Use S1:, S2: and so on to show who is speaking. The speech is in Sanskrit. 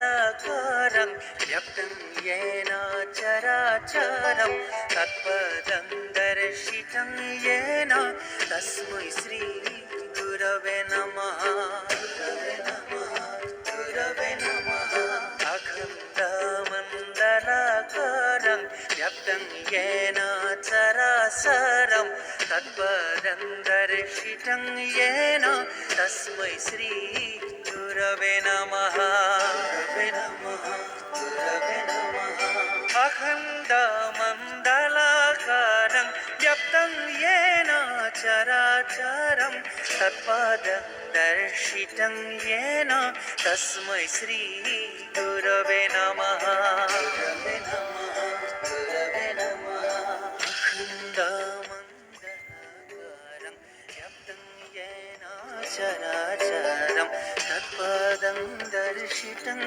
S1: साकारं व्याप्तं येन चराचरं तत्पदं दर्शितं येन तस्मै श्री गुरवे नमः गुरवे नमः गुरवे नमः अखण्डमण्डलाकारं व्याप्तं येन चराचरं तत्पदं दर्शितं येन तस्मै श्री गुरवे नमः गुरवे नमः गुरवे नमः अखण्डमण्डलाकारं व्याप्तं येन चराचरं तत्पदं दर्शितं येन तस्मै श्री गुरवे नमः गुरवे नमः गुरवे नमः अखण्डमण्डलाकारं व्याप्तं येन चराचरं तत्पदं दर्शितं